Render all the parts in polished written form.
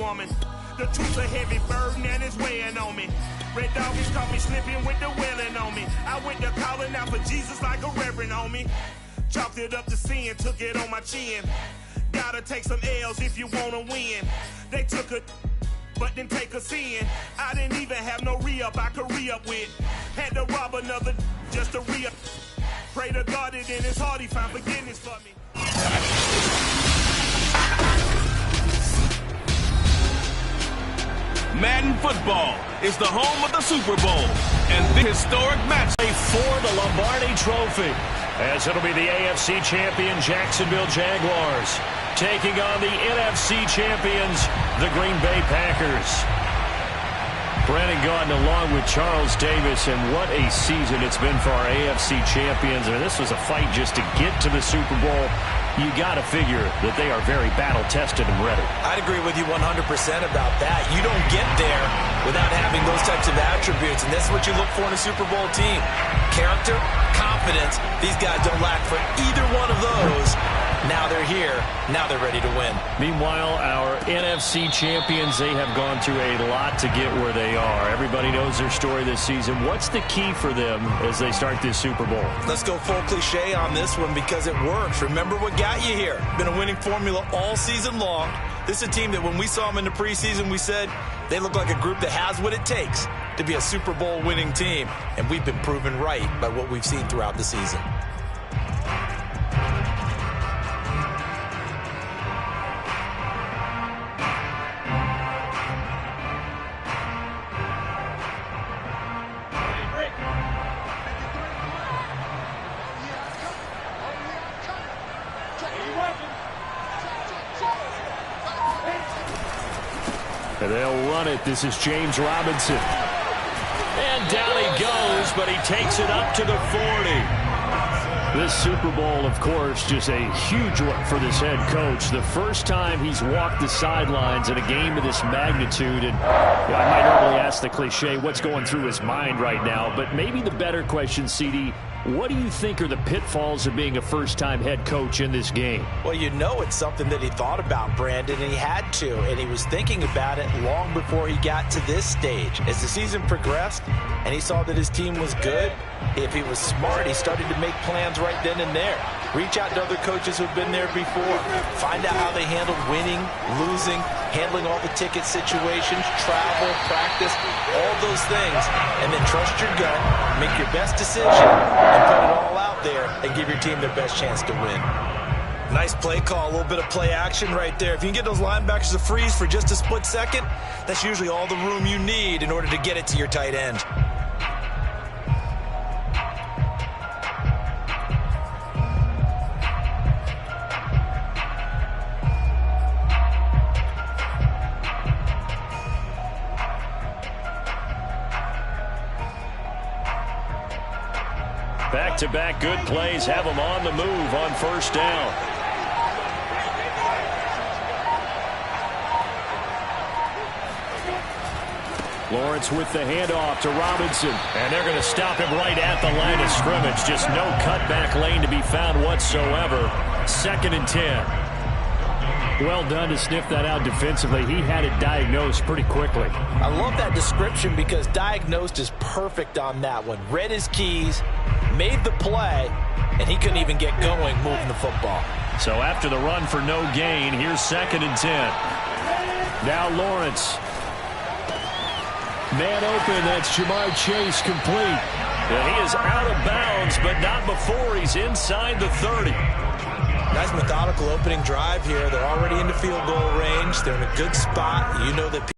woman. The truth's a heavy burden and it's weighing on me. Red Dog has caught me slipping with the wailing on me. I went to calling out for Jesus like a reverend on me. Chalked it up to sin, took it on my chin. Gotta take some L's if you wanna win. They took a but didn't take a sin. I didn't even have no re-up I could re-up with. Had to rob another just to re-up. Pray to God that in his heart he found forgiveness for me. Madden Football is the home of the Super Bowl, and the historic match for the Lombardi Trophy, as it'll be the AFC champion Jacksonville Jaguars taking on the NFC champions, the Green Bay Packers. Brandon Gaudin along with Charles Davis, and what a season it's been for our AFC champions. I mean, this was a fight just to get to the Super Bowl. You got to figure that they are very battle-tested and ready. I'd agree with you 100% about that. You don't get there without having those types of attributes, and that's what you look for in a Super Bowl team. Character, confidence. These guys don't lack for either one of those. Now they're here. Now they're ready to win. Meanwhile, our NFC champions, they have gone through a lot to get where they are. Everybody knows their story this season. What's the key for them as they start this Super Bowl? Let's go full cliche on this one because it works. Remember what got you here. Been a winning formula all season long. This is a team that when we saw them in the preseason, we said they look like a group that has what it takes to be a Super Bowl winning team. And we've been proven right by what we've seen throughout the season. And they'll run it. This is James Robinson. And down he goes, but he takes it up to the 40. This Super Bowl, of course, just a huge one for this head coach. The first time he's walked the sidelines in a game of this magnitude. And I might normally ask the cliche, what's going through his mind right now? But maybe the better question, CD, what do you think are the pitfalls of being a first-time head coach in this game? Well, you know it's something that he thought about, Brandon, and he had to, and he was thinking about it long before he got to this stage. As the season progressed and he saw that his team was good, if he was smart, he started to make plans right then and there. Reach out to other coaches who've been there before. Find out how they handled winning, losing, handling all the ticket situations, travel, practice, all those things. And then trust your gut, make your best decision, and put it all out there and give your team their best chance to win. Nice play call, a little bit of play action right there. If you can get those linebackers to freeze for just a split second, that's usually all the room you need in order to get it to your tight end. Back-to-back good plays have them on the move on first down. Lawrence with the handoff to Robinson. And they're going to stop him right at the line of scrimmage. Just no cutback lane to be found whatsoever. 2nd and 10. Well done to sniff that out defensively. He had it diagnosed pretty quickly. I love that description because diagnosed is perfect on that one. Read his keys, made the play, and he couldn't even get going moving the football. So after the run for no gain, here's 2nd and 10. Now Lawrence. Man open, that's Jamar Chase complete. And he is out of bounds, but not before he's inside the 30. Nice methodical opening drive here. They're already in the field goal range. They're in a good spot. You know that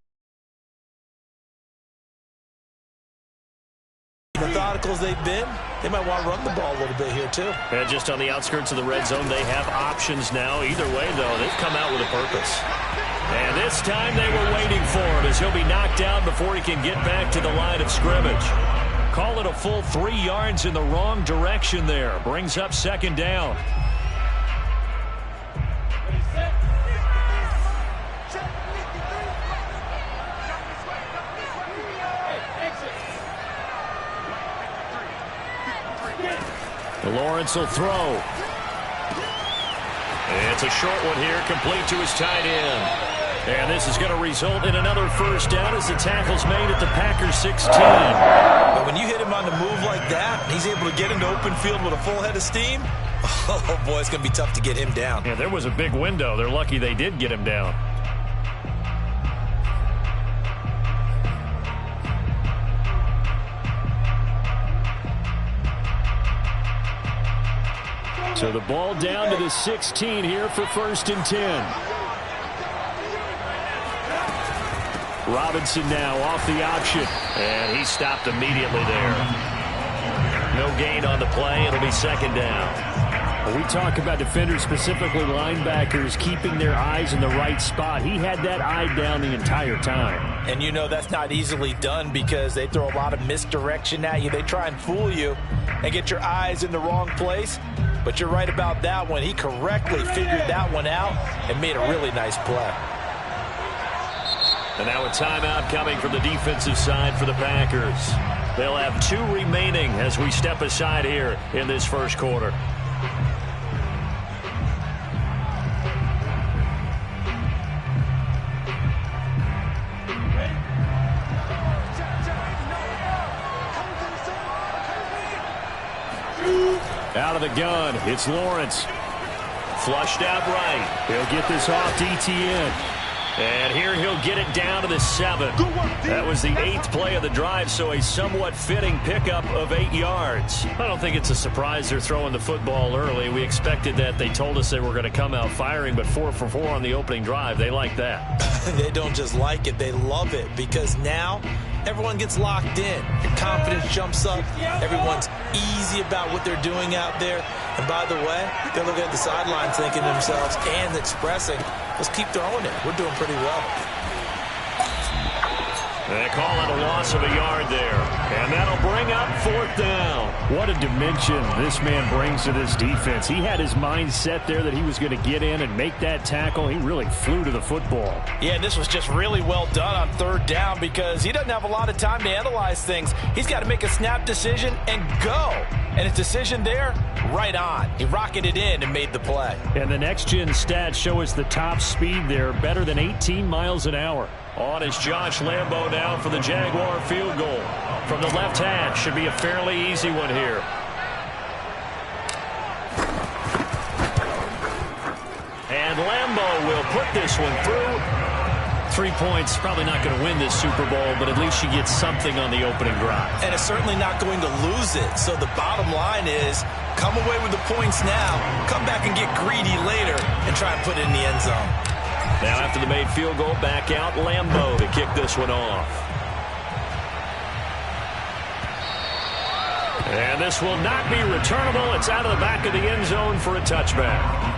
methodical as they've been, they might want to run the ball a little bit here too. And just on the outskirts of the red zone, they have options now. Either way, though, they've come out with a purpose. And this time they were waiting for him as he'll be knocked down before he can get back to the line of scrimmage. Call it a full 3 yards in the wrong direction there. Brings up 2nd down. Lawrence will throw. It's a short one here, complete to his tight end. And this is going to result in another first down as the tackle's made at the Packers 16. But when you hit him on the move like that, he's able to get into open field with a full head of steam. Oh, boy, it's going to be tough to get him down. Yeah, there was a big window. They're lucky they did get him down. So the ball down to the 16 here for 1st and 10. Robinson now off the option. And he stopped immediately there. No gain on the play. It'll be 2nd down. When we talk about defenders, specifically linebackers, keeping their eyes in the right spot. He had that eye down the entire time. And you know that's not easily done because they throw a lot of misdirection at you. They try and fool you and get your eyes in the wrong place. But you're right about that one. He correctly figured that one out and made a really nice play. And now a timeout coming from the defensive side for the Packers. They'll have 2 remaining as we step aside here in this first quarter. Out of the gun, it's Lawrence. Flushed out right. He'll get this off to ETN. And here he'll get it down to the 7. That was the 8th play of the drive, so a somewhat fitting pickup of 8 yards. I don't think it's a surprise they're throwing the football early. We expected that. They told us they were going to come out firing, but 4 for 4 on the opening drive. They like that. They don't just like it, they love it, because now everyone gets locked in. Your confidence jumps up. Everyone's easy about what they're doing out there. And by the way, they're looking at the sideline thinking to themselves and expressing, let's keep throwing it. We're doing pretty well. They call it a loss of a yard there. And that'll bring up 4th down. What a dimension this man brings to this defense. He had his mind set there that he was going to get in and make that tackle. He really flew to the football. Yeah, and this was just really well done on 3rd down because he doesn't have a lot of time to analyze things. He's got to make a snap decision and go. And his decision there, right on. He rocketed in and made the play. And the next-gen stats show us the top speed there, better than 18 miles an hour. On is Josh Lambo now for the Jaguar field goal. From the left hash, should be a fairly easy one here. And Lambo will put this one through. 3 points, probably not going to win this Super Bowl, but at least she gets something on the opening drive. And it's certainly not going to lose it. So the bottom line is, come away with the points now, come back and get greedy later, and try and put it in the end zone. Now after the made field goal, back out Lambo to kick this one off. And this will not be returnable. It's out of the back of the end zone for a touchback.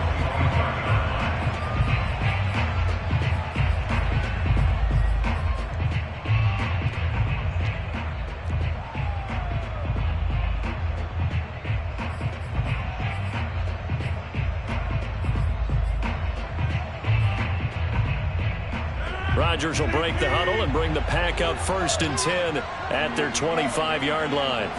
Rodgers will break the huddle and bring the pack up 1st and 10 at their 25-yard line.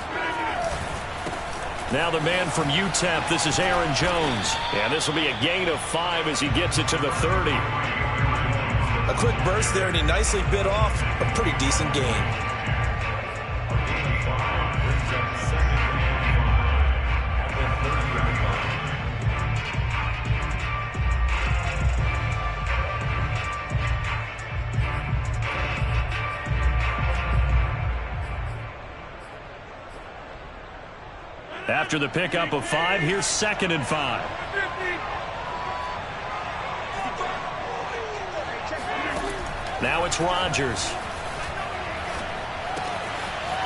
Now the man from UTEP, this is Aaron Jones. And this will be a gain of 5 as he gets it to the 30. A quick burst there, and he nicely bit off a pretty decent gain. After the pickup of 5, here's 2nd and 5. Now it's Rodgers.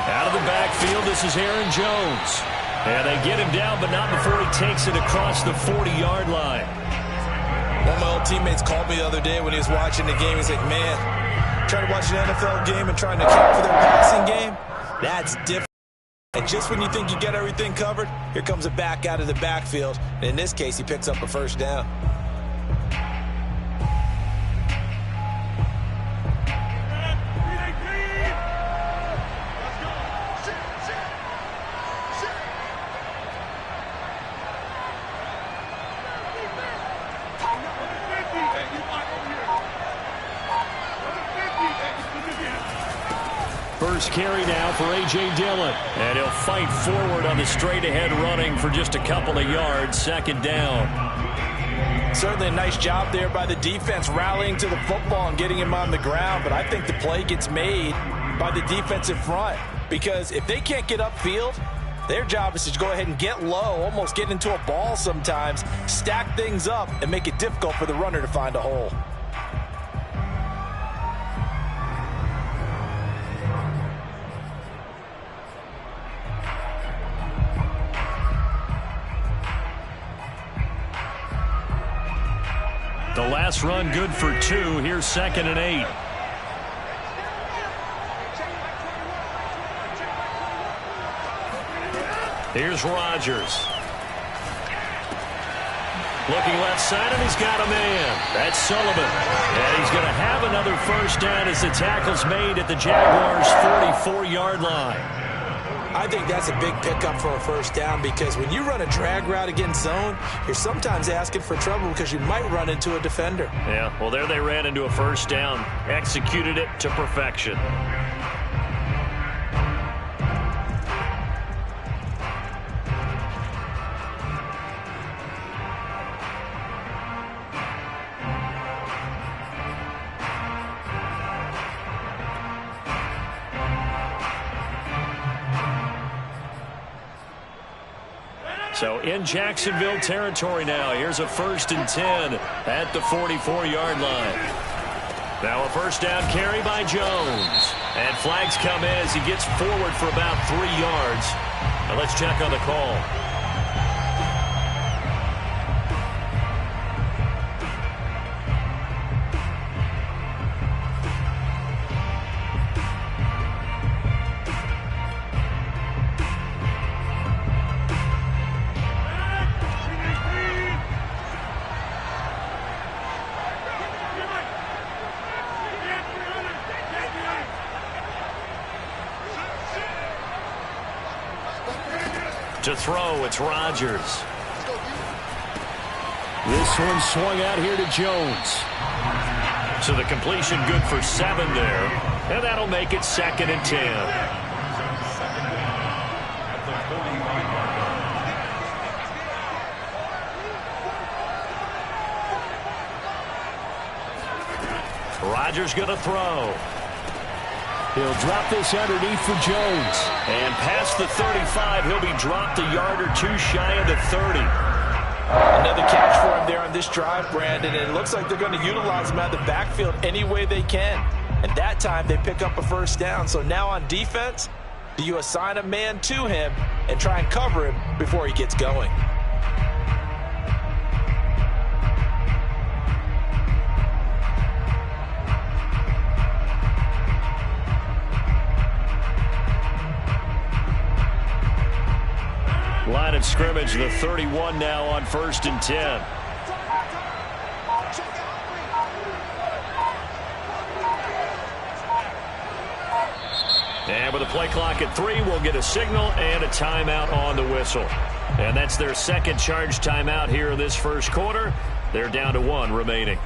Out of the backfield, this is Aaron Jones. And they get him down, but not before he takes it across the 40-yard line. One of my old teammates called me the other day when he was watching the game. He's like, man, trying to watch an NFL game and trying to account for their passing game, that's different. And just when you think you get everything covered, here comes a back out of the backfield. And in this case, he picks up a 1st down. first carry now for A.J. Dillon. And he'll fight forward on the straight-ahead running for just a couple of yards, second down. Certainly a nice job there by the defense rallying to the football and getting him on the ground, but I think the play gets made by the defensive front because if they can't get upfield, their job is to go ahead and get low, almost get into a ball sometimes, stack things up, and make it difficult for the runner to find a hole. The last run good for 2. Here's 2nd and 8. Here's Rodgers. Looking left side, and he's got a man. That's Sullivan. And he's going to have another first down as the tackle's made at the Jaguars' 44-yard line. I think that's a big pickup for a first down because when you run a drag route against zone, you're sometimes asking for trouble because you might run into a defender. Yeah, well, there they ran into a first down. Executed it to perfection. So in Jacksonville territory now. Here's a 1st and 10 at the 44-yard line. Now a first down carry by Jones. And flags come in as he gets forward for about 3 yards. Now let's check on the call. To throw, it's Rodgers. This one swung out here to Jones. So the completion good for 7 there. And that'll make it 2nd and 10. Rodgers going to throw. He'll drop this underneath for Jones. And past the 35, he'll be dropped a yard or 2 shy of the 30. Another catch for him there on this drive, Brandon, and it looks like they're going to utilize him out of the backfield any way they can. And that time, they pick up a first down. So now on defense, do you assign a man to him and try and cover him before he gets going? Line of scrimmage, the 31 now on 1st and 10. And with a play clock at 3, we'll get a signal and a timeout on the whistle. And that's their second charge timeout here in this first quarter. They're down to 1 remaining.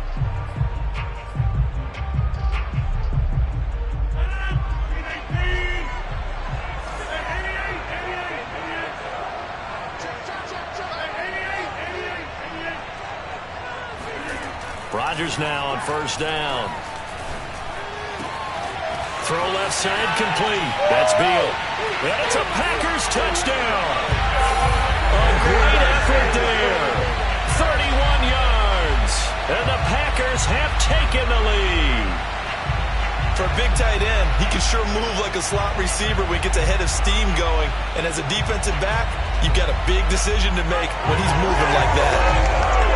Rodgers now on first down. Throw left side complete. That's Beal. And it's a Packers touchdown. A great effort there. 31 yards. And the Packers have taken the lead. For a big tight end, he can sure move like a slot receiver when he gets a head of steam going. And as a defensive back, you've got a big decision to make when he's moving like that.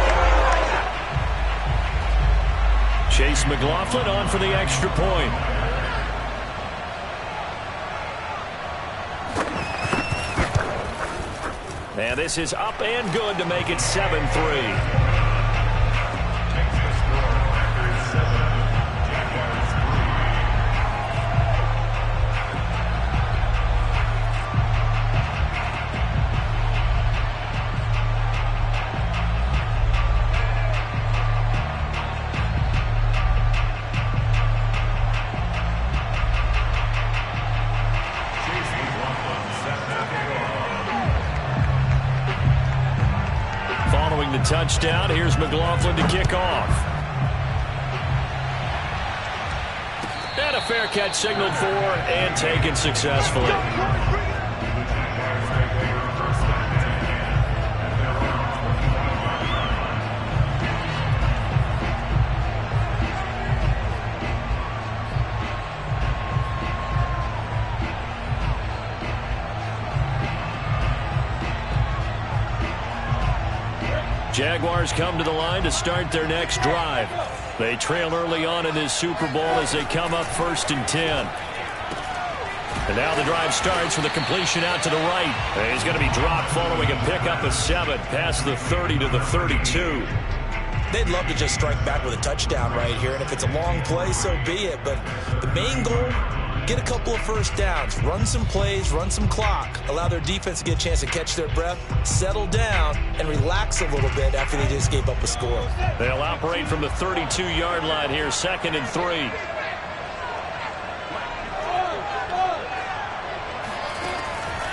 Chase McLaughlin on for the extra point. And this is up and good to make it 7-3. touchdown. Here's McLaughlin to kick off. And a fair catch signaled for and taken successfully. Jaguars come to the line to start their next drive. They trail early on in this Super Bowl as they come up 1st and 10. And now the drive starts with a completion out to the right. And he's going to be dropped following a pickup of 7 past the 30 to the 32. They'd love to just strike back with a touchdown right here, and if it's a long play, so be it. But the main goal, get a couple of first downs, run some plays, run some clock, allow their defense to get a chance to catch their breath, settle down, and relax a little bit after they just gave up a score. They'll operate from the 32-yard line here, 2nd and 3.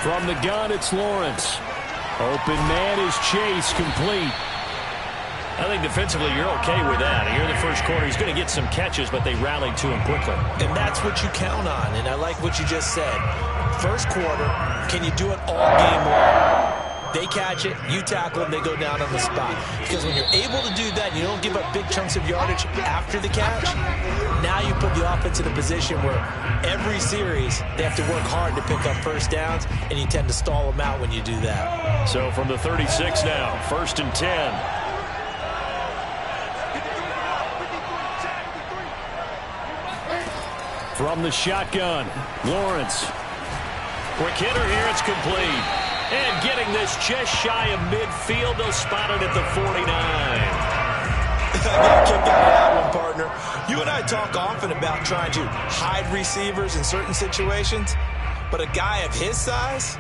From the gun, it's Lawrence. Open man is Chase, complete. I think defensively you're okay with that. Here in the first quarter, he's going to get some catches, but they rallied to him quickly. And that's what you count on, and I like what you just said. First quarter, can you do it all game long? They catch it, you tackle them, they go down on the spot. Because when you're able to do that, you don't give up big chunks of yardage after the catch. Now you put the offense in a position where every series they have to work hard to pick up first downs, and you tend to stall them out when you do that. So from the 36 now, 1st and 10. From the shotgun, Lawrence. Quick hitter here, it's complete. And getting this just shy of midfield, they'll spot it at the 49. I got kicked out of that one, partner. You and I talk often about trying to hide receivers in certain situations, but a guy of his size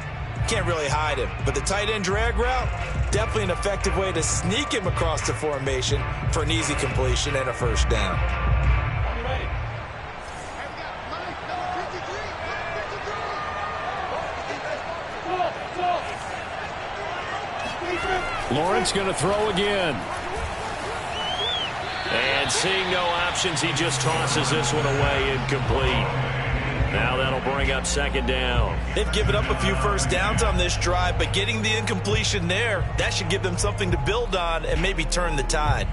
can't really hide him. But the tight end drag route, definitely an effective way to sneak him across the formation for an easy completion and a first down. Lawrence going to throw again. And seeing no options, he just tosses this one away, incomplete. Now that'll bring up 2nd down. They've given up a few first downs on this drive, but getting the incompletion there, that should give them something to build on and maybe turn the tide.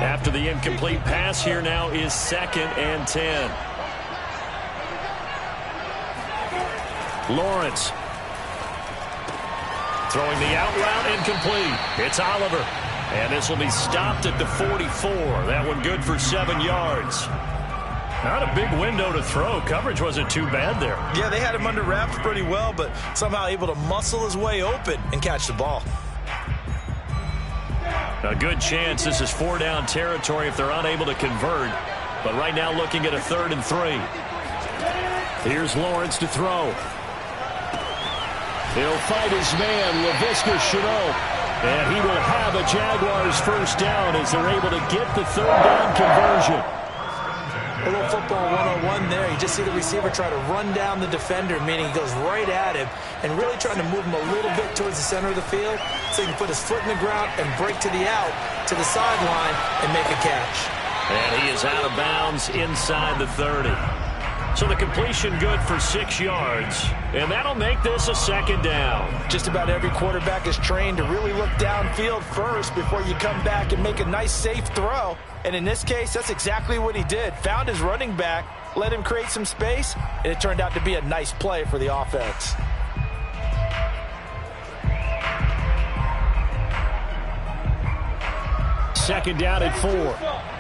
After the incomplete pass, here now is 2nd and 10. Lawrence. Throwing the out route, incomplete. It's Oliver. And this will be stopped at the 44. That one good for 7 yards. Not a big window to throw. Coverage wasn't too bad there. Yeah, they had him under wraps pretty well, but somehow able to muscle his way open and catch the ball. A good chance this is 4-down territory if they're unable to convert. But right now looking at a 3rd and 3. Here's Lawrence to throw. He'll fight his man, LaVisca Chenault. And he will have a Jaguars first down as they're able to get the 3rd down conversion. A little football 101 there. You just see the receiver try to run down the defender, meaning he goes right at him and really trying to move him a little bit towards the center of the field so he can put his foot in the ground and break to the out, to the sideline, and make a catch. And he is out of bounds inside the 30. So the completion good for 6 yards, and that'll make this a 2nd down. Just about every quarterback is trained to really look downfield first before you come back and make a nice, safe throw. And in this case, that's exactly what he did. Found his running back, let him create some space, and it turned out to be a nice play for the offense. Second down at 4.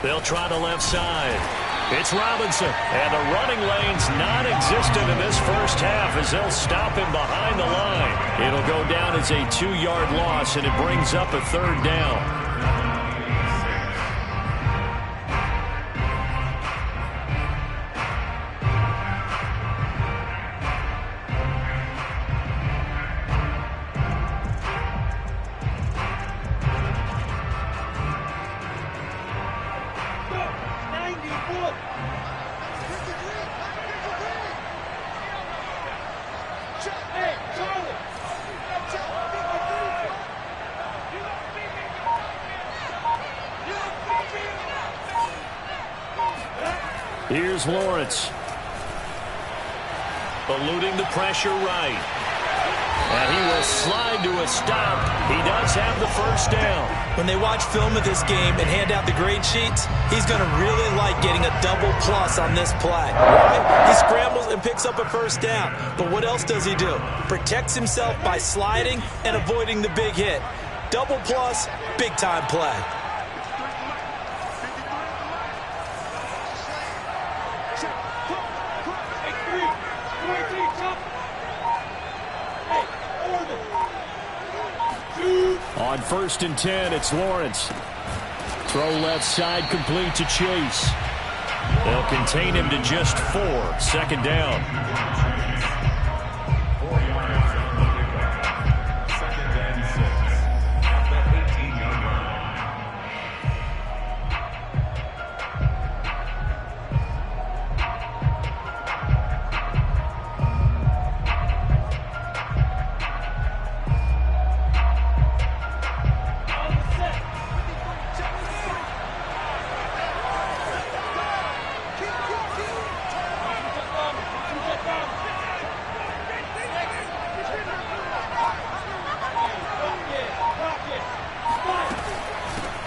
They'll try the left side. It's Robinson. And the running lane's non-existent in this first half as they'll stop him behind the line. It'll go down as a 2-yard loss, and it brings up a 3rd down. Here's Lawrence. Eluding the pressure right. And he will slide to a stop. He does have the first down. When they watch film of this game and hand out the grade sheets, he's going to really like getting a double plus on this play. Why? He scrambles and picks up a first down. But what else does he do? Protects himself by sliding and avoiding the big hit. Double plus, big-time play. On 1st and 10, it's Lawrence. Throw left side complete to Chase. They'll contain him to just 4. 2nd down.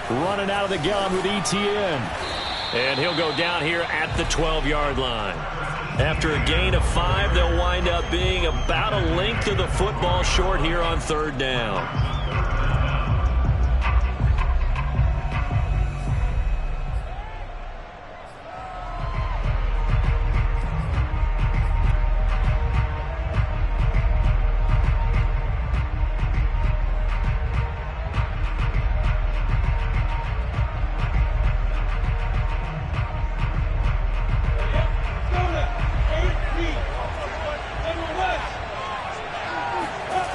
Running out of the gun with ETN. And he'll go down here at the 12-yard line. After a gain of 5, they'll wind up being about a length of the football short here on 3rd down.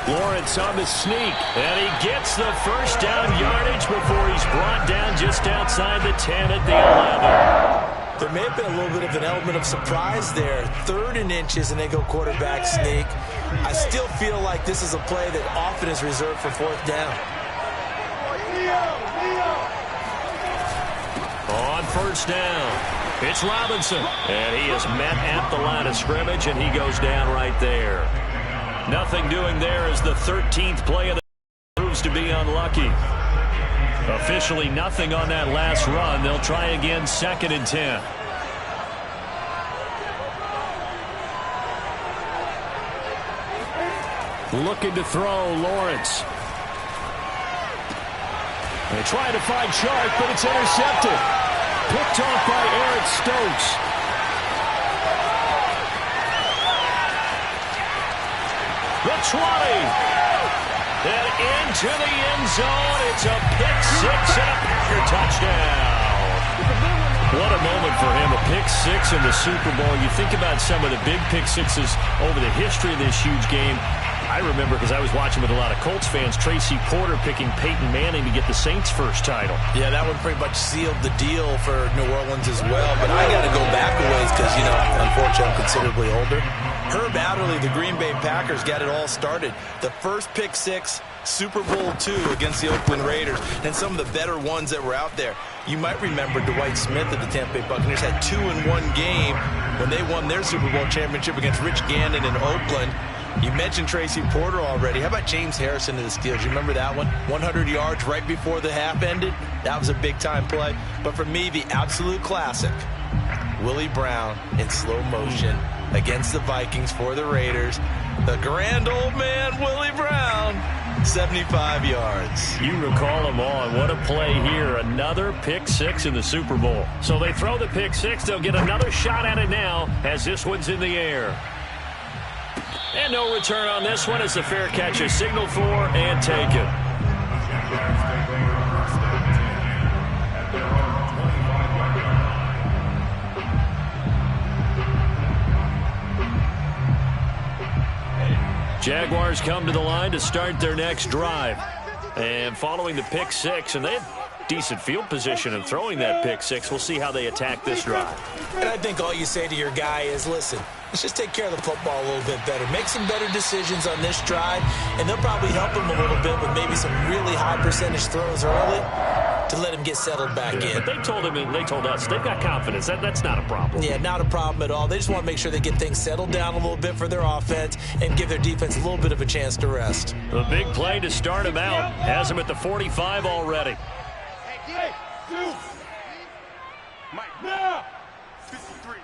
Lawrence on the sneak, and he gets the first down yardage before he's brought down just outside the 10 at the 11. There may have been a little bit of an element of surprise there. 3rd and inches, and they go quarterback sneak. I still feel like this is a play that often is reserved for 4th down. On 1st down, it's Robinson, and he is met at the line of scrimmage, and he goes down right there. Nothing doing there as the 13th play of the proves to be unlucky. Officially nothing on that last run. They'll try again 2nd and 10. Looking to throw, Lawrence. They try to find Sharp, but it's intercepted. Picked off by Eric Stokes. The 20. And into the end zone. It's a pick 6 and a Packer touchdown. What a moment for him. A pick 6 in the Super Bowl. You think about some of the big pick 6s over the history of this huge game. I remember, because I was watching with a lot of Colts fans, Tracy Porter picking Peyton Manning to get the Saints' first title. Yeah, that one pretty much sealed the deal for New Orleans as well. But I got to go back a ways because, you know, unfortunately I'm considerably older. Herb Adderley, the Green Bay Packers, got it all started. The first pick 6, Super Bowl II against the Oakland Raiders, and some of the better ones that were out there. You might remember Dwight Smith of the Tampa Bay Buccaneers had 2 in one game when they won their Super Bowl championship against Rich Gannon in Oakland. You mentioned Tracy Porter already. How about James Harrison of the Steelers? You remember that one? 100 yards right before the half ended? That was a big-time play. But for me, the absolute classic, Willie Brown in slow motion against the Vikings for the Raiders. The grand old man, Willie Brown, 75 yards. You recall them all, and what a play here. Another pick 6 in the Super Bowl. So they throw the pick 6. They'll get another shot at it now as this one's in the air. And no return on this one as the fair catch is signaled for and taken. Jaguars come to the line to start their next drive. And following the pick 6, and they had decent field position and throwing that pick six. We'll see how they attack this drive. And I think all you say to your guy is, listen, let's just take care of the football a little bit better. Make some better decisions on this drive, and they'll probably help him a little bit with maybe some really high percentage throws early to let him get settled back in. But they told him and they told us they've got confidence. That's not a problem. Yeah, not a problem at all. They just want to make sure they get things settled down a little bit for their offense and give their defense a little bit of a chance to rest. The big play to start him out has him at the 45 already. Hey, Mike, now. 53,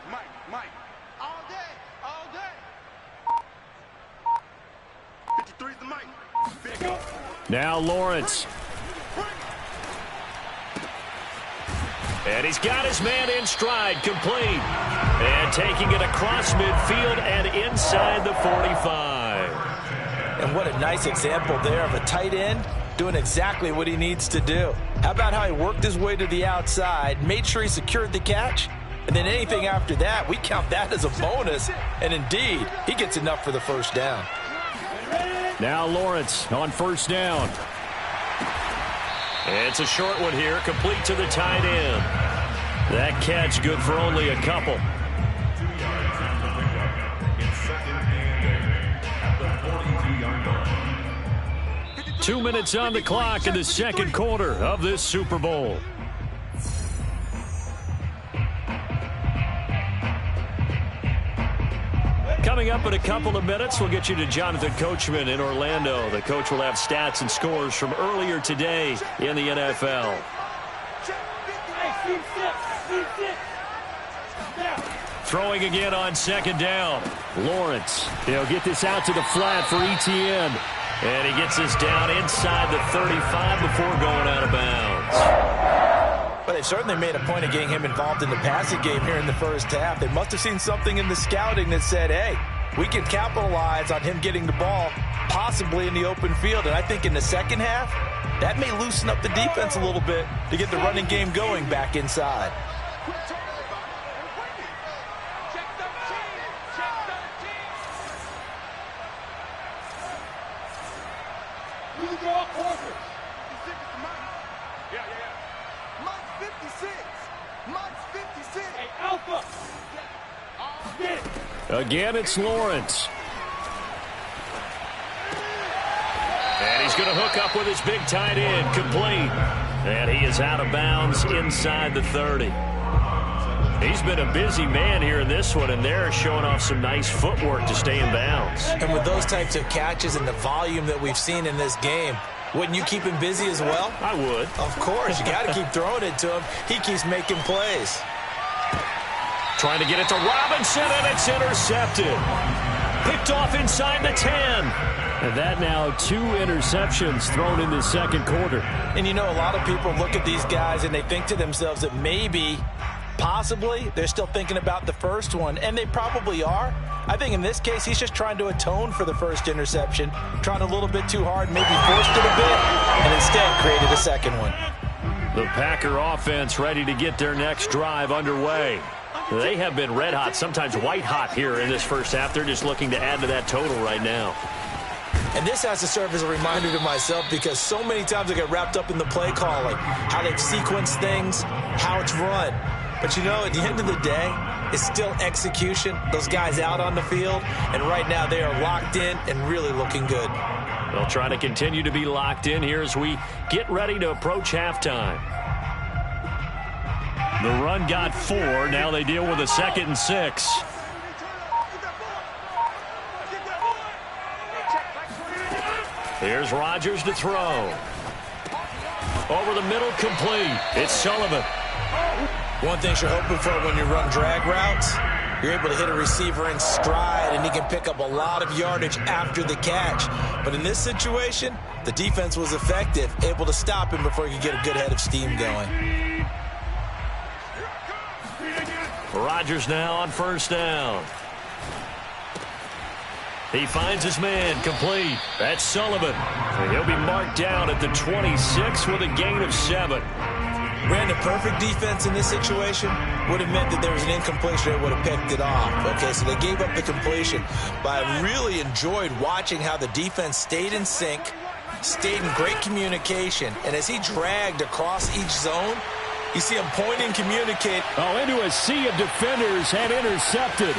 Mike. All day. 53 is the Mike. Now Lawrence. And he's got his man in stride, complete. And taking it across midfield and inside the 45. And what a nice example there of a tight end doing exactly what he needs to do. How about how he worked his way to the outside, made sure he secured the catch, and then anything after that, we count that as a bonus. And indeed, he gets enough for the first down. Now Lawrence on first down. It's a short one here, complete to the tight end. That catch good for only a couple. Two minutes on the clock in the second quarter of this Super Bowl. Coming up in a couple of minutes, we'll get you to Jonathan Coachman in Orlando. The coach will have stats and scores from earlier today in the NFL. Throwing again on second down. Lawrence, he'll get this out to the flat for Etienne. And he gets this down inside the 35 before going out of bounds. But they've certainly made a point of getting him involved in the passing game here in the first half. They must have seen something in the scouting that said, hey, we can capitalize on him getting the ball possibly in the open field. And I think in the second half, that may loosen up the defense a little bit to get the running game going back inside. Again, it's Lawrence. And he's going to hook up with his big tight end, complete. And he is out of bounds inside the 30. He's been a busy man here in this one, and they're showing off some nice footwork to stay in bounds. And with those types of catches and the volume that we've seen in this game, wouldn't you keep him busy as well? I would. Of course. You got to keep throwing it to him. He keeps making plays. Trying to get it to Robinson, and it's intercepted. Picked off inside the 10. And that now 2 interceptions thrown in the second quarter. And you know, a lot of people look at these guys and they think to themselves that maybe, possibly, they're still thinking about the first one. And they probably are. I think in this case, he's just trying to atone for the first interception. Trying a little bit too hard, maybe forced it a bit, and instead created a second one. The Packer offense ready to get their next drive underway. They have been red hot, sometimes white hot here in this first half. They're just looking to add to that total right now. And this has to serve as a reminder to myself because so many times I get wrapped up in the play calling, how they've sequenced things, how it's run. But you know, at the end of the day, it's still execution. Those guys out on the field, and right now they are locked in and really looking good. They'll try to continue to be locked in here as we get ready to approach halftime. The run got 4. Now they deal with a 2nd and 6. Here's Rodgers to throw. Over the middle, complete. It's Sullivan. One thing you're hoping for when you run drag routes, you're able to hit a receiver in stride, and he can pick up a lot of yardage after the catch. But in this situation, the defense was effective, able to stop him before he could get a good head of steam going. Rodgers now on first down. He finds his man, complete. That's Sullivan. And he'll be marked down at the 26 with a gain of 7. Ran a perfect defense in this situation. Would have meant that there was an incompletion that would have picked it off. Okay, so they gave up the completion. But I really enjoyed watching how the defense stayed in sync, stayed in great communication. And as he dragged across each zone, you see him point and communicate. Oh, into a sea of defenders and intercepted.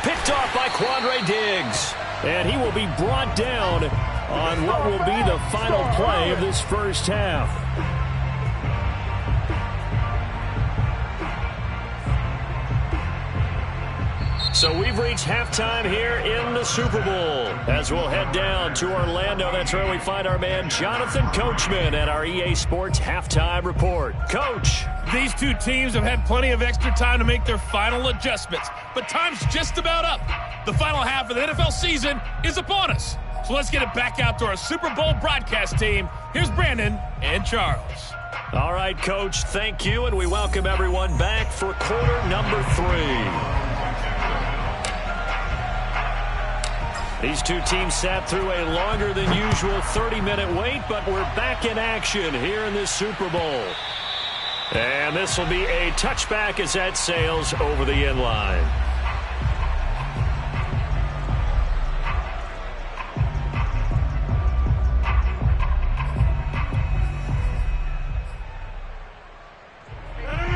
Picked off by Quandre Diggs. And he will be brought down on what will be the final play of this first half. So we've reached halftime here in the Super Bowl. As we'll head down to Orlando, that's where we find our man Jonathan Coachman at our EA Sports Halftime Report. Coach. These two teams have had plenty of extra time to make their final adjustments, but time's just about up. The final half of the NFL season is upon us. So let's get it back out to our Super Bowl broadcast team. Here's Brandon and Charles. All right, Coach, thank you, and we welcome everyone back for quarter number 3. These two teams sat through a longer than usual 30-minute wait, but we're back in action here in this Super Bowl. And this will be a touchback as that sails over the end line.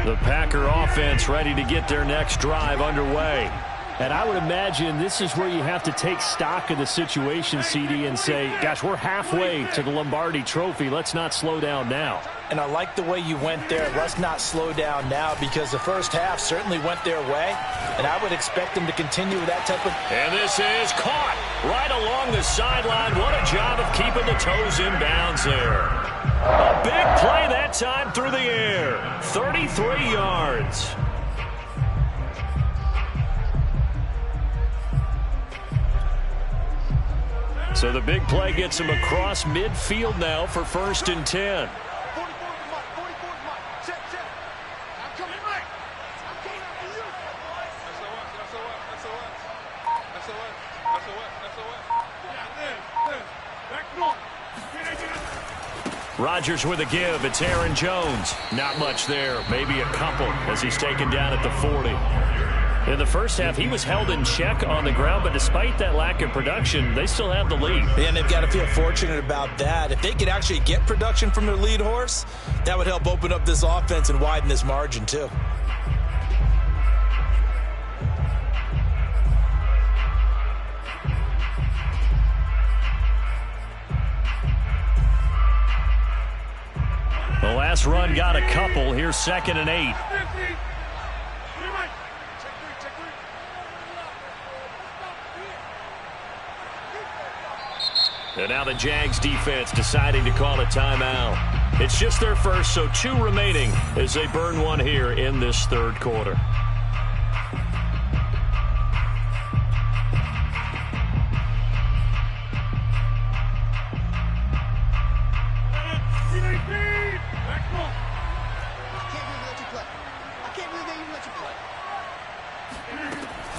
The Packer offense ready to get their next drive underway. And I would imagine this is where you have to take stock of the situation, CD, and say, gosh, we're halfway to the Lombardi Trophy. Let's not slow down now. And I like the way you went there. Let's not slow down now, because the first half certainly went their way. And I would expect them to continue with that type of... And this is caught right along the sideline. What a job of keeping the toes in bounds there. A big play that time through the air. 33 yards. So the big play gets him across midfield now for 1st and 10. Rodgers with a give. It's Aaron Jones. Not much there. Maybe a couple as he's taken down at the 40. In the first half, he was held in check on the ground, but despite that lack of production, they still have the lead. And they've got to feel fortunate about that. If they could actually get production from their lead horse, that would help open up this offense and widen this margin too. The last run got a couple. Here's 2nd and 8. And now the Jags defense deciding to call a timeout. It's just their first, so 2 remaining as they burn one here in this 3rd quarter.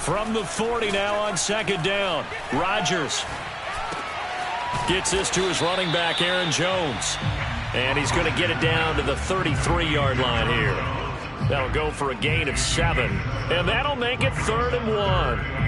From the 40 now on 2nd down. Rodgers gets this to his running back, Aaron Jones. And he's going to get it down to the 33-yard line here. That'll go for a gain of 7. And that'll make it 3rd and 1.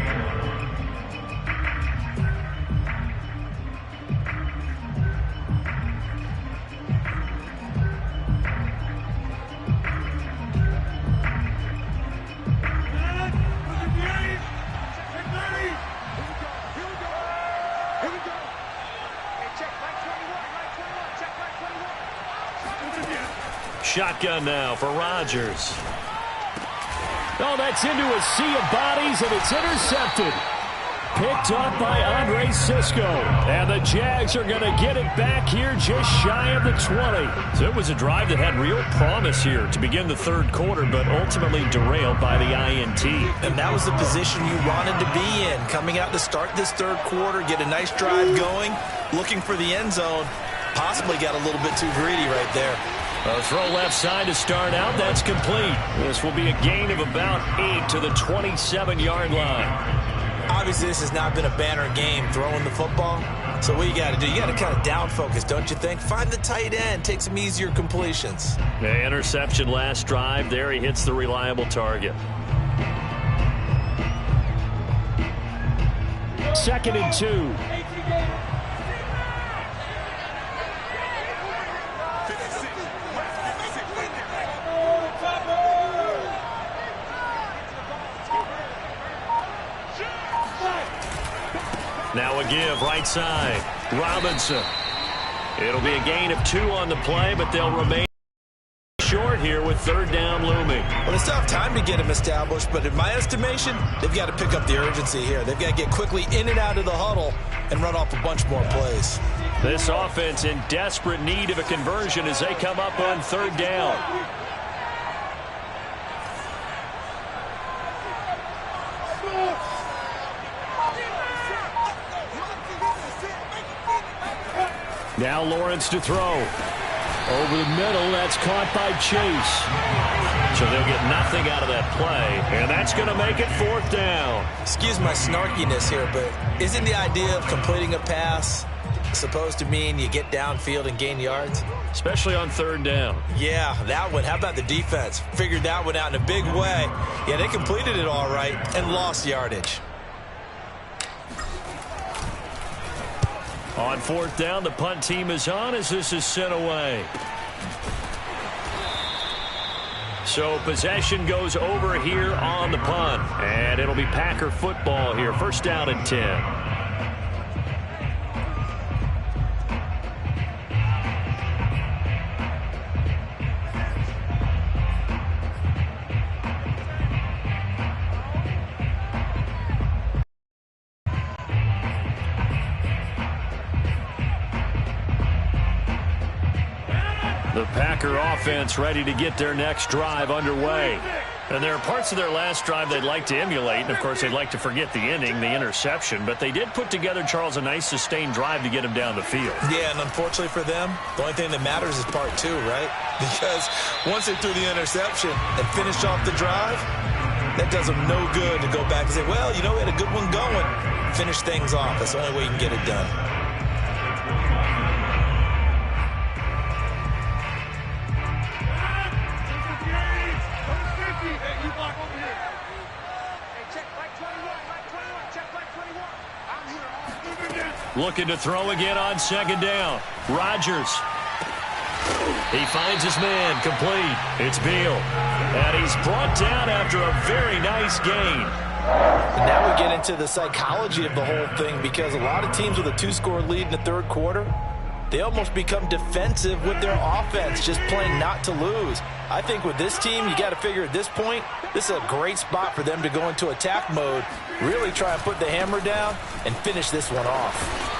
Shotgun now for Rodgers. Oh, that's into a sea of bodies, and it's intercepted. Picked up by Andre Sisco. And the Jags are going to get it back here just shy of the 20. So it was a drive that had real promise here to begin the 3rd quarter, but ultimately derailed by the INT. And that was the position you wanted to be in. Coming out to start this 3rd quarter, get a nice drive going, looking for the end zone. Possibly got a little bit too greedy right there. A throw left side to start out. That's complete. This will be a gain of about 8 to the 27-yard line. Obviously, this has not been a banner game throwing the football. So what you got to do, you got to kind of down focus, don't you think? Find the tight end, take some easier completions. The interception last drive. There he hits the reliable target. 2nd and 2. Now a give right side. Robinson. It'll be a gain of 2 on the play, but they'll remain short here with third down looming. Well, they still have time to get him established, but in my estimation, they've got to pick up the urgency here. They've got to get quickly in and out of the huddle and run off a bunch more plays. This offense in desperate need of a conversion as they come up on third down. Now Lawrence to throw. Over the middle, that's caught by Chase. So they'll get nothing out of that play, and that's going to make it fourth down. Excuse my snarkiness here, but isn't the idea of completing a pass supposed to mean you get downfield and gain yards? Especially on third down. Yeah, that one. How about the defense? Figured that one out in a big way. Yeah, they completed it all right and lost yardage. On fourth down, the punt team is on as this is sent away. So possession goes over here on the punt. And it'll be Packer football here. First down and 10. The Packer offense ready to get their next drive underway. And there are parts of their last drive they'd like to emulate. And, of course, they'd like to forget the inning, the interception. But they did put together, Charles, a nice sustained drive to get him down the field. Yeah, and unfortunately for them, the only thing that matters is part 2, right? Because once they threw the interception and finished off the drive, that does them no good to go back and say, well, you know, we had a good one going. Finish things off. That's the only way you can get it done. Looking to throw again on second down. Rodgers. He finds his man, complete. It's Beal. And he's brought down after a very nice gain. And now we get into the psychology of the whole thing, because a lot of teams with a 2-score lead in the third quarter, they almost become defensive with their offense, just playing not to lose. I think with this team, you got to figure at this point, this is a great spot for them to go into attack mode, really try and put the hammer down and finish this one off.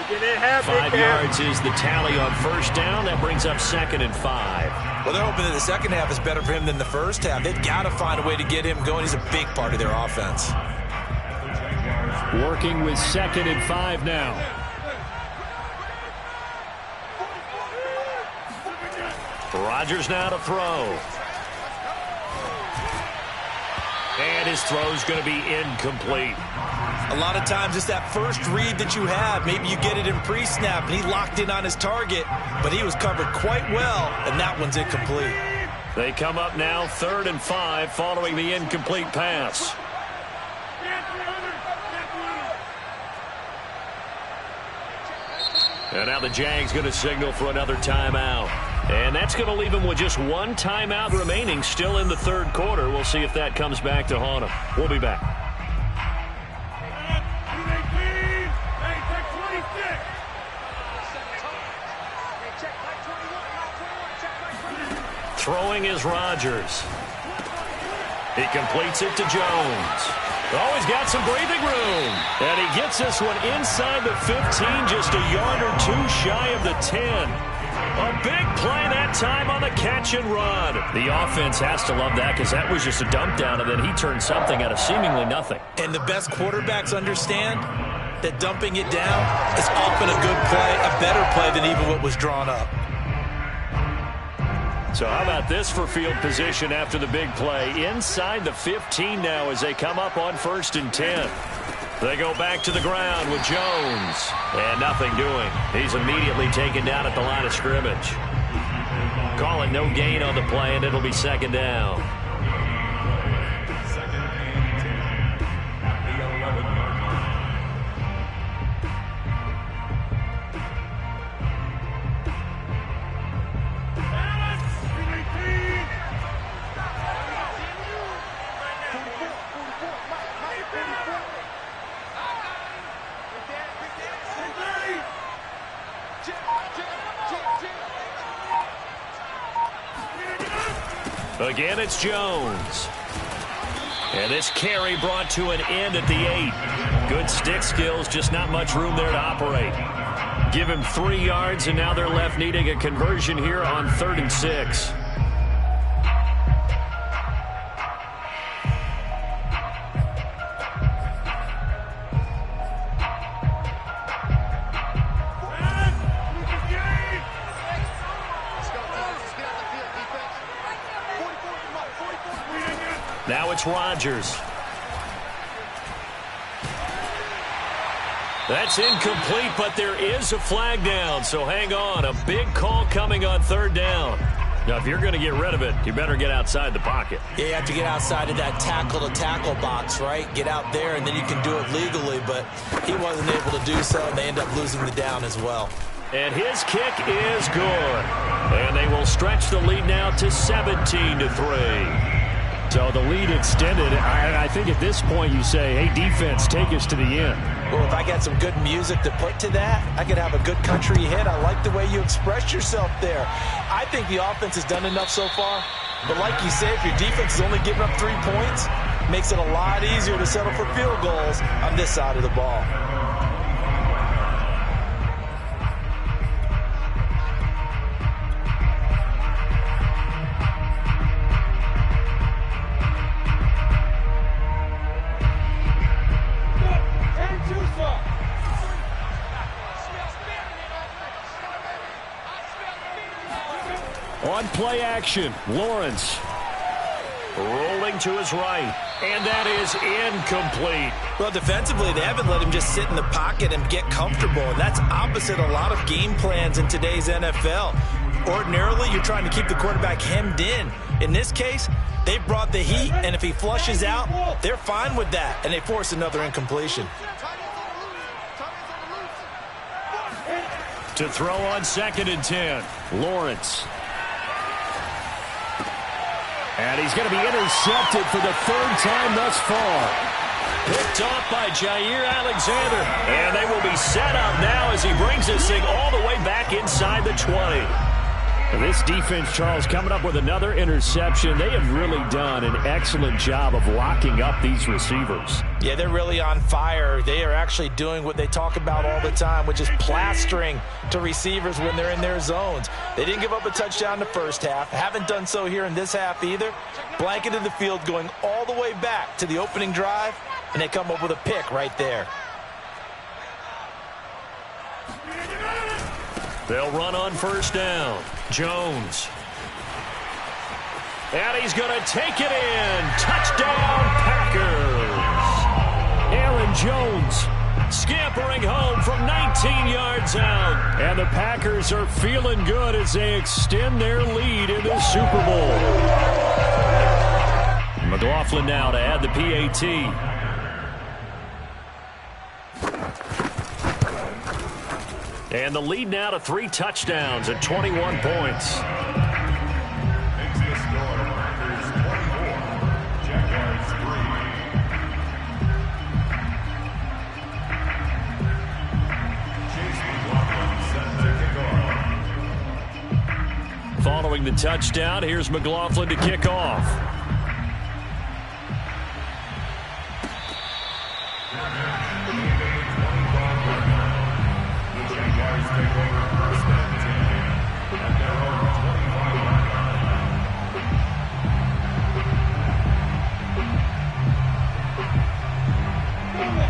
5 yards is the tally on first down. That brings up 2nd and 5. Well, they're hoping that the second half is better for him than the first half. They've got to find a way to get him going. He's a big part of their offense. Working with 2nd and 5 now. Rodgers now to throw. And his throw's going to be incomplete. A lot of times it's that first read that you have. Maybe you get it in pre-snap, and he locked in on his target, but he was covered quite well, and that one's incomplete. They come up now 3rd and 5 following the incomplete pass. And now the Jags going to signal for another timeout. And that's going to leave them with just one timeout remaining still in the third quarter. We'll see if that comes back to haunt them. We'll be back. Throwing is Rodgers. He completes it to Jones. Oh, he's got some breathing room. And he gets this one inside the 15, just a yard or 2 shy of the 10. A big play that time on the catch and run. The offense has to love that, because that was just a dump down, and then he turned something out of seemingly nothing. And the best quarterbacks understand that dumping it down is often a good play, a better play than even what was drawn up. So how about this for field position after the big play? Inside the 15 now as they come up on 1st and 10. They go back to the ground with Jones. And nothing doing. He's immediately taken down at the line of scrimmage. Call it no gain on the play, and it'll be 2nd down. Again, it's Jones. And this carry brought to an end at the 8. Good stick skills, just not much room there to operate. Give him 3 yards, and now they're left needing a conversion here on 3rd and 6. Now it's Rodgers. That's incomplete, but there is a flag down, so hang on. A big call coming on 3rd down. Now, if you're going to get rid of it, you better get outside the pocket. Yeah, you have to get outside of that tackle-to-tackle box, right? Get out there, and then you can do it legally, but he wasn't able to do so, and they end up losing the down as well. And his kick is good. And they will stretch the lead now to 17-3. So the lead extended. I think at this point you say, hey, defense, take us to the end. Well, if I got some good music to put to that, I could have a good country hit. I like the way you expressed yourself there. I think the offense has done enough so far. But like you said, if your defense is only giving up 3 points, it makes it a lot easier to settle for field goals on this side of the ball. On play action, Lawrence rolling to his right, and that is incomplete. Well, defensively, they haven't let him just sit in the pocket and get comfortable, and that's opposite a lot of game plans in today's NFL. Ordinarily, you're trying to keep the quarterback hemmed in. In this case, they brought the heat, and if he flushes out, they're fine with that, and they force another incompletion. To throw on 2nd and 10, Lawrence. And he's going to be intercepted for the 3rd time thus far. Picked off by Jair Alexander. And they will be set up now as he brings this thing all the way back inside the 20. And this defense, Charles, coming up with another interception. They have really done an excellent job of locking up these receivers. Yeah, they're really on fire. They are actually doing what they talk about all the time, which is plastering to receivers when they're in their zones. They didn't give up a touchdown in the first half. Haven't done so here in this half either. Blanketed the field going all the way back to the opening drive, and they come up with a pick right there. They'll run on 1st down. Jones. And he's going to take it in. Touchdown, Packers. Aaron Jones scampering home from 19 yards out. And the Packers are feeling good as they extend their lead in the Super Bowl. McLaughlin now to add the PAT. And the lead now to 3 touchdowns at 21 points. Following the touchdown, here's McLaughlin to kick off.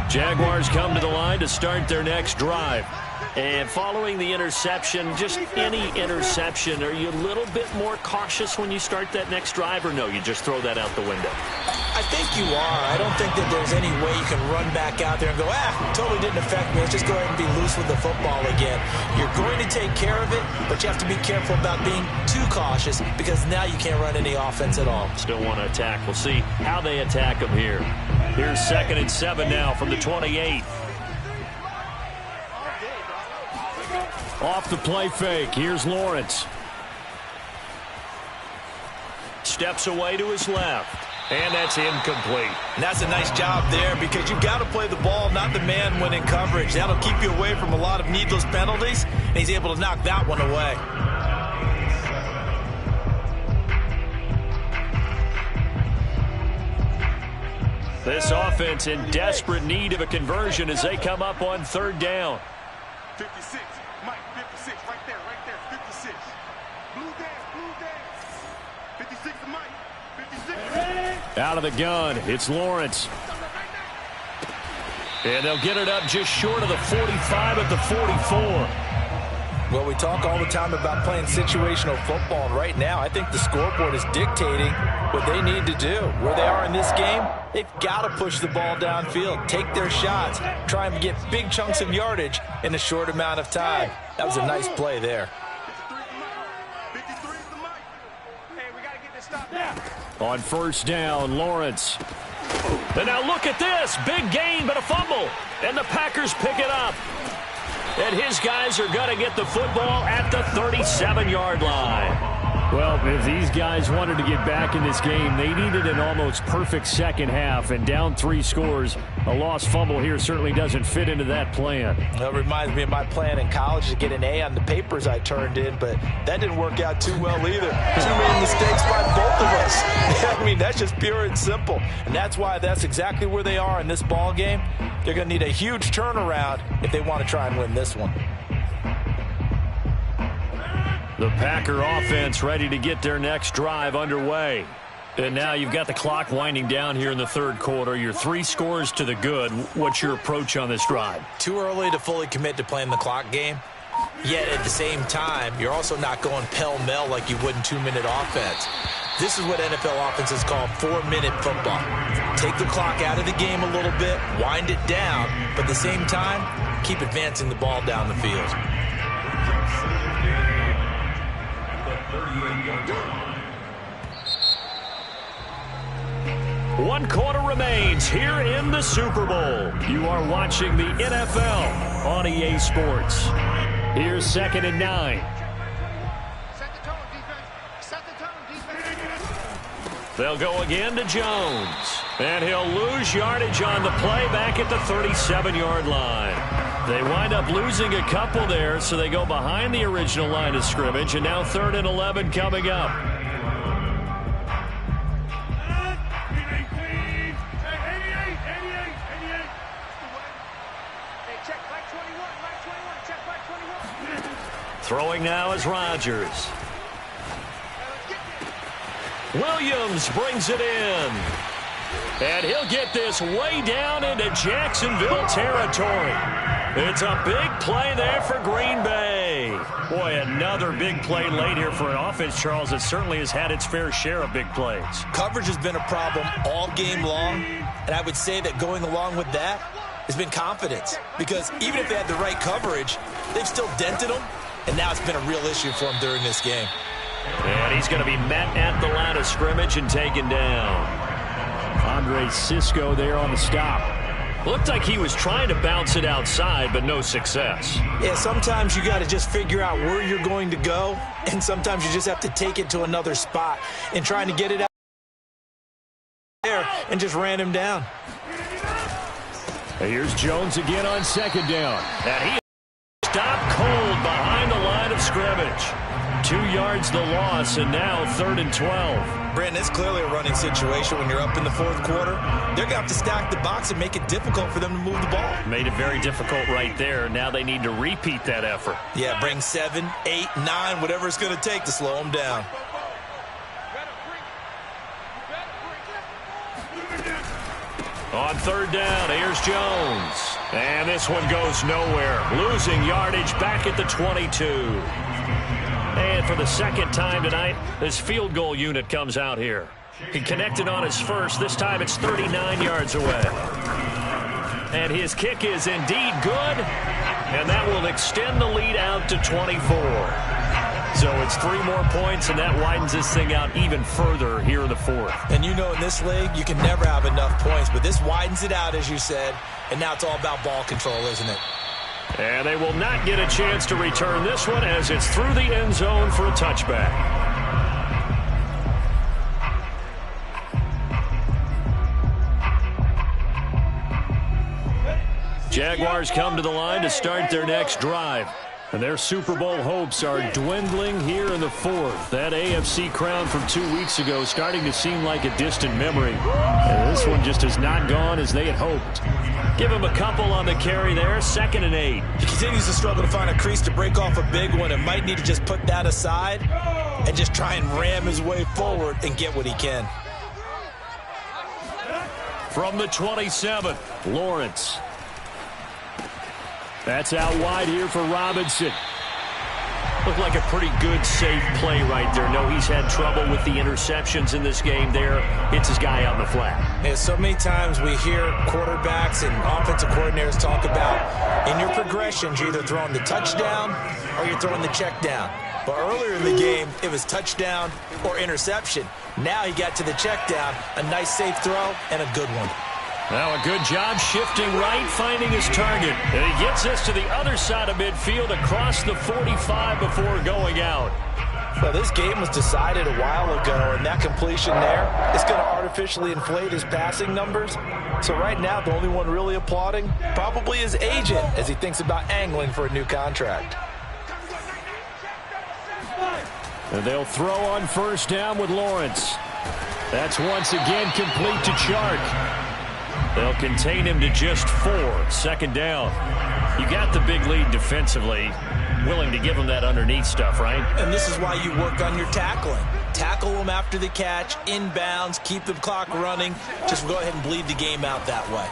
Jaguars come to the line to start their next drive. And following the interception, just any interception, are you a little bit more cautious when you start that next drive, or no, you just throw that out the window? I think you are. I don't think that there's any way you can run back out there and go, totally didn't affect me. Let's just go ahead and be loose with the football again. You're going to take care of it, but you have to be careful about being too cautious because now you can't run any offense at all. Still want to attack. We'll see how they attack them here. Here's 2nd and 7 now from the 28. Off the play fake. Here's Lawrence. Steps away to his left. And that's incomplete. And that's a nice job there because you've got to play the ball, not the man when in coverage. That'll keep you away from a lot of needless penalties, and he's able to knock that one away. This offense in desperate need of a conversion as they come up on third down. 56, Mike, 56, right there, 56. Blue dance, 56 to Mike, 56. Out of the gun, it's Lawrence. And they'll get it up just short of the 45 at the 44. Well, we talk all the time about playing situational football, and right now I think the scoreboard is dictating what they need to do. Where they are in this game, they've got to push the ball downfield, take their shots, try and get big chunks of yardage in a short amount of time. That was a nice play there. 53 is the Mike. Hey, we got to get this stop now. On first down, Lawrence. And now look at this. Big gain, but a fumble. And the Packers pick it up. And his guys are going to get the football at the 37-yard line. Well, if these guys wanted to get back in this game, they needed an almost perfect second half. And down 3 scores, a lost fumble here certainly doesn't fit into that plan. That reminds me of my plan in college to get an A on the papers I turned in, but that didn't work out too well either. Too many mistakes by both of us. I mean, that's just pure and simple. And that's why that's exactly where they are in this ball game. They're going to need a huge turnaround if they want to try and win this one. The Packer offense ready to get their next drive underway. And now you've got the clock winding down here in the third quarter. You're 3 scores to the good. What's your approach on this drive? Too early to fully commit to playing the clock game. Yet at the same time, you're also not going pell-mell like you would in 2-minute offense. This is what NFL offenses call 4-minute football. Take the clock out of the game a little bit, wind it down, but at the same time, keep advancing the ball down the field. One quarter remains here in the Super Bowl. You are watching the NFL on EA Sports. Here's 2nd and 9. Set the tone, defense. Set the tone, defense. They'll go again to Jones. And he'll lose yardage on the play back at the 37-yard line. They wind up losing a couple there, so they go behind the original line of scrimmage, and now 3rd and 11 coming up. Throwing now is Rodgers. Williams brings it in. And he'll get this way down into Jacksonville territory. It's a big play there for Green Bay. Boy, another big play late here for an offense, Charles, that certainly has had its fair share of big plays. Coverage has been a problem all game long, and I would say that going along with that has been confidence. Because even if they had the right coverage, they've still dented them, and now it's been a real issue for them during this game. And he's going to be met at the line of scrimmage and taken down. Andre Cisco there on the stop. Looked like he was trying to bounce it outside, but no success. Yeah, sometimes you got to just figure out where you're going to go, and sometimes you just have to take it to another spot. And trying to get it out there and just ran him down. Here's Jones again on 2nd down. And he stopped cold behind the line of scrimmage. 2 yards the loss, and now 3rd and 12. Brandon, it's clearly a running situation when you're up in the 4th quarter. They're going to have to stack the box and make it difficult for them to move the ball. Made it very difficult right there. Now they need to repeat that effort. Yeah, bring 7, 8, 9, whatever it's going to take to slow them down. On 3rd down, here's Jones. And this one goes nowhere. Losing yardage back at the 22. And for the 2nd time tonight, this field goal unit comes out here. He connected on his first. This time it's 39 yards away. And his kick is indeed good. And that will extend the lead out to 24. So it's 3 more points, and that widens this thing out even further here in the 4th. And you know in this league, you can never have enough points. But this widens it out, as you said. And now it's all about ball control, isn't it? And they will not get a chance to return this one as it's through the end zone for a touchback. Jaguars come to the line to start their next drive. And their Super Bowl hopes are dwindling here in the fourth. That AFC crown from 2 weeks ago starting to seem like a distant memory. And this one just has not gone as they had hoped. Give him a couple on the carry there, 2nd and 8. He continues to struggle to find a crease to break off a big one and might need to just put that aside and just try and ram his way forward and get what he can. From the 27, Lawrence. That's out wide here for Robinson. Looked like a pretty good, safe play right there. No, he's had trouble with the interceptions in this game there. Hits his guy on the flat. And so many times we hear quarterbacks and offensive coordinators talk about in your progressions, you're either throwing the touchdown or you're throwing the check down. But earlier in the game, it was touchdown or interception. Now he got to the check down, a nice safe throw, and a good one. Now a good job shifting right, finding his target. And he gets us to the other side of midfield across the 45 before going out. Well, this game was decided a while ago, and that completion there is going to artificially inflate his passing numbers. So right now, the only one really applauding probably his agent as he thinks about angling for a new contract. And they'll throw on first down with Lawrence. That's once again complete to Chark. They'll contain him to just 4. 2nd down. You got the big lead defensively. Willing to give him that underneath stuff, right? And this is why you work on your tackling. Tackle them after the catch, inbounds, keep the clock running. Just go ahead and bleed the game out that way.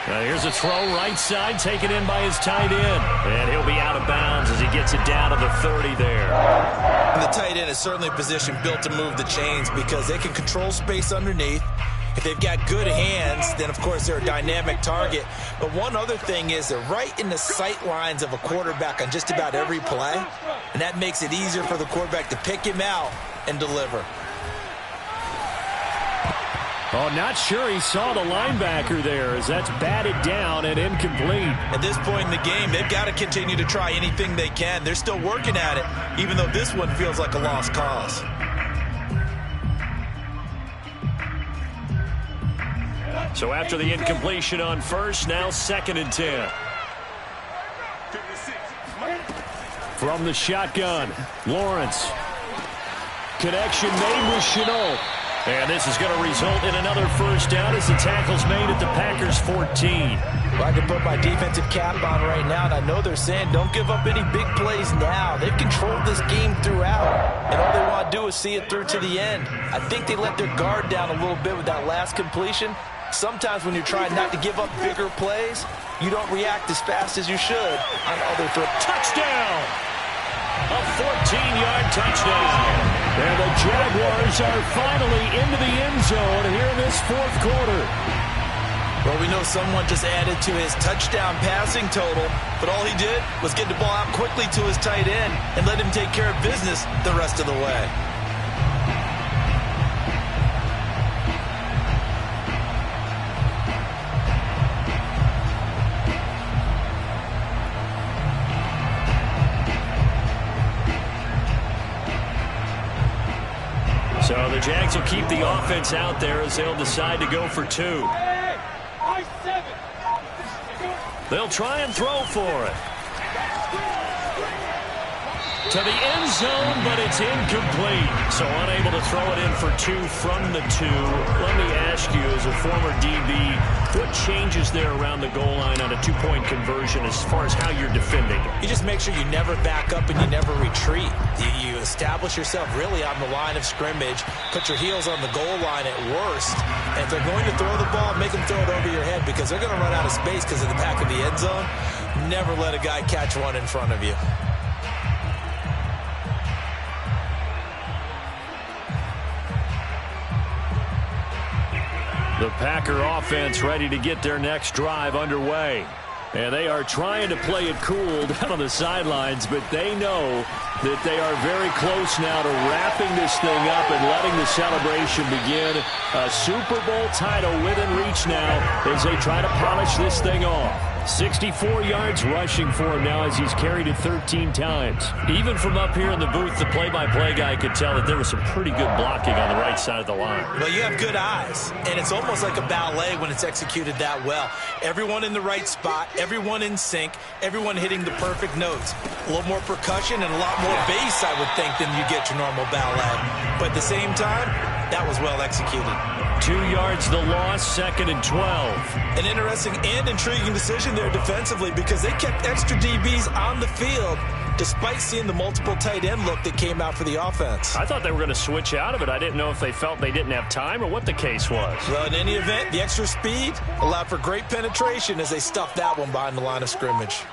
Now here's a throw right side, taken in by his tight end. And he'll be out of bounds as he gets it down to the 30 there. And the tight end is certainly a position built to move the chains because they can control space underneath. If they've got good hands, then, of course, they're a dynamic target. But one other thing is they're right in the sight lines of a quarterback on just about every play, and that makes it easier for the quarterback to pick him out and deliver. Oh, not sure he saw the linebacker there as that's batted down and incomplete. At this point in the game, they've got to continue to try anything they can. They're still working at it, even though this one feels like a lost cause. So after the incompletion on first, now 2nd and 10. From the shotgun, Lawrence. Connection made with Chenault. And this is going to result in another first down as the tackle's made at the Packers' 14. Well, I can put my defensive cap on right now, and I know they're saying don't give up any big plays now. They've controlled this game throughout, and all they want to do is see it through to the end. I think they let their guard down a little bit with that last completion. Sometimes when you're trying not to give up bigger plays, you don't react as fast as you should on other throws. Touchdown! A 14-yard touchdown. And the Jaguars are finally into the end zone here in this fourth quarter. Well, we know someone just added to his touchdown passing total, but all he did was get the ball out quickly to his tight end and let him take care of business the rest of the way. So the Jags will keep the offense out there as they'll decide to go for 2. They'll try and throw for it. To the end zone, but it's incomplete. So unable to throw it in for 2 from the 2. Let me ask you, as a former DB, what changes there around the goal line on a 2-point conversion as far as how you're defending? You just make sure you never back up and you never retreat. You establish yourself really on the line of scrimmage, put your heels on the goal line at worst, and if they're going to throw the ball, make them throw it over your head because they're going to run out of space because of the back of the end zone. Never let a guy catch one in front of you. The Packer offense ready to get their next drive underway. And they are trying to play it cool down on the sidelines, but they know that they are very close now to wrapping this thing up and letting the celebration begin. A Super Bowl title within reach now as they try to polish this thing off. 64 yards rushing for him now as he's carried it 13 times. Even from up here in the booth, the play-by-play guy could tell that there was some pretty good blocking on the right side of the line. Well, you have good eyes, and it's almost like a ballet when it's executed that well. Everyone in the right spot, everyone in sync, everyone hitting the perfect notes. A little more percussion and a lot more bass, I would think, than you get your normal ballet. But at the same time, that was well executed. 2 yards the loss, 2nd and 12. An interesting and intriguing decision there defensively because they kept extra DBs on the field despite seeing the multiple tight end look that came out for the offense. I thought they were going to switch out of it. I didn't know if they felt they didn't have time or what the case was. Well, in any event, the extra speed allowed for great penetration as they stuffed that one behind the line of scrimmage.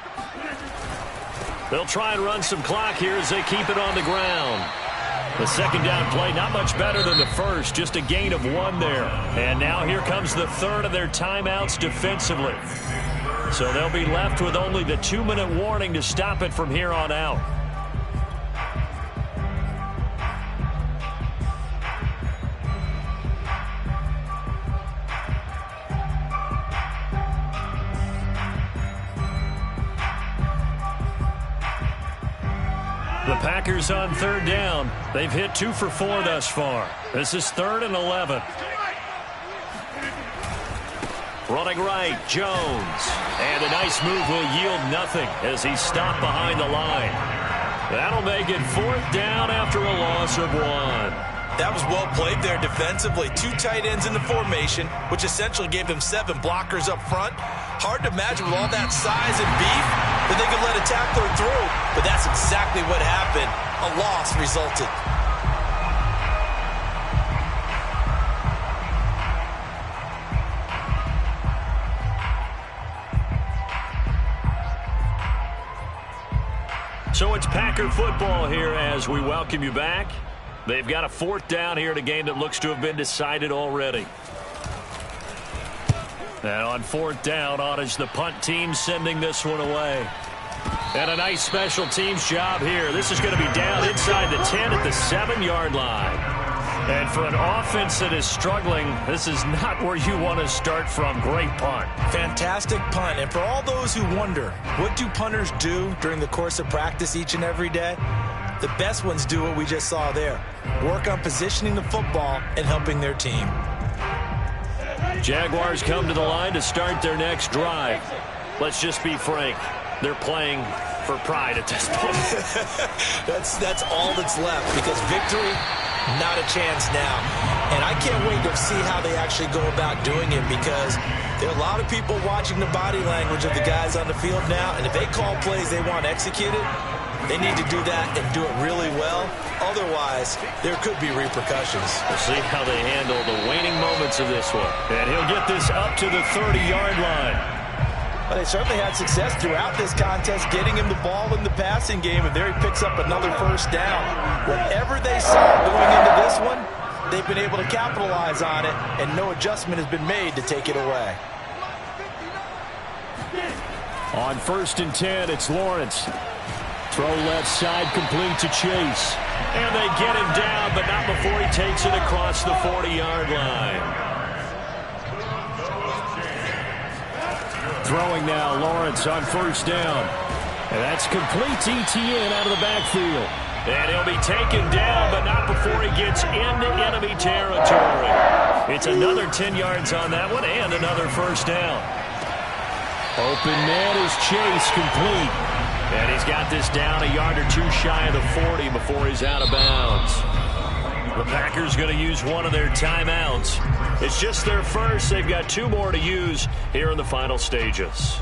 They'll try and run some clock here as they keep it on the ground. The second down play, not much better than the first, just a gain of 1 there. And now here comes the third of their timeouts defensively. So they'll be left with only the 2-minute warning to stop it from here on out. The Packers on 3rd down. They've hit 2 for 4 thus far. This is 3rd and 11. Running right, Jones. And a nice move will yield nothing as he's stopped behind the line. That'll make it 4th down after a loss of 1. That was well played there defensively. 2 tight ends in the formation, which essentially gave them 7 blockers up front. Hard to imagine with all that size and beef that they could let a tackler through, but that's exactly what happened. A loss resulted. So it's Packer football here as we welcome you back. They've got a 4th down here in a game that looks to have been decided already. And on 4th down, on is the punt team sending this one away. And a nice special teams job here. This is going to be down inside the 10 at the 7-yard line. And for an offense that is struggling, this is not where you want to start from. Great punt. Fantastic punt. And for all those who wonder, what do punters do during the course of practice each and every day? The best ones do what we just saw there. Work on positioning the football and helping their team. Jaguars come to the line to start their next drive. Let's just be frank. They're playing for pride at this point. That's all that's left because victory, not a chance now. And I can't wait to see how they actually go about doing it because there are a lot of people watching the body language of the guys on the field now. And if they call plays they want executed, they need to do that and do it really well. Otherwise, there could be repercussions. We'll see how they handle the waning moments of this one. And he'll get this up to the 30-yard line. Well, they certainly had success throughout this contest, getting him the ball in the passing game, and there he picks up another 1st down. Whatever they saw going into this one, they've been able to capitalize on it, and no adjustment has been made to take it away. On 1st and 10, it's Lawrence. Throw left side, complete to Chase. And they get him down, but not before he takes it across the 40-yard line. Throwing now, Lawrence on 1st down. And that's complete to ETN out of the backfield. And he'll be taken down, but not before he gets into enemy territory. It's another 10 yards on that one and another 1st down. Open man is Chase, complete. And he's got this down a yard or 2 shy of the 40 before he's out of bounds. The Packers going to use one of their timeouts. It's just their first. They've got 2 more to use here in the final stages.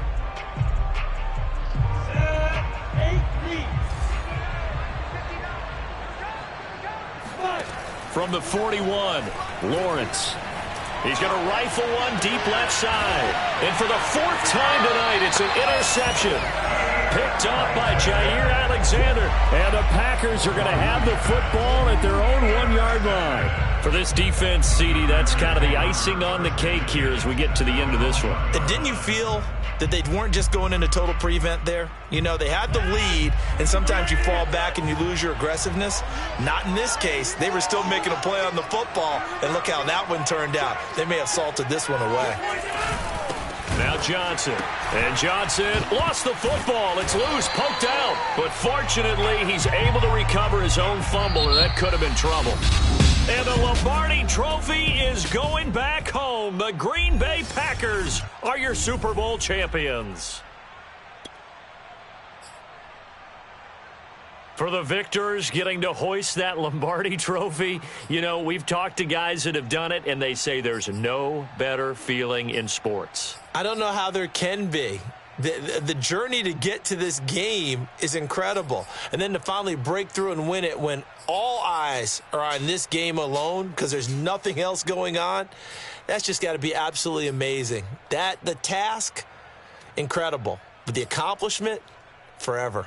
From the 41, Lawrence. He's going to rifle one deep left side. And for the 4th time tonight, it's an interception. Picked up by Jair Alexander. And the Packers are going to have the football at their own 1-yard line. For this defense, CD, that's kind of the icing on the cake here as we get to the end of this one. And didn't you feel that they weren't just going into total prevent there? You know, they had the lead, and sometimes you fall back and you lose your aggressiveness. Not in this case. They were still making a play on the football, and look how that one turned out. They may have salted this one away. Now Johnson. And Johnson lost the football. It's loose, poked out. But fortunately, he's able to recover his own fumble, and that could have been trouble. And the Lombardi Trophy is going back home. The Green Bay Packers are your Super Bowl champions. For the victors getting to hoist that Lombardi Trophy, you know, we've talked to guys that have done it, and they say there's no better feeling in sports. I don't know how there can be. The journey to get to this game is incredible. And then to finally break through and win it when all eyes are on this game alone because there's nothing else going on, that's just got to be absolutely amazing. The task, incredible. But the accomplishment, forever.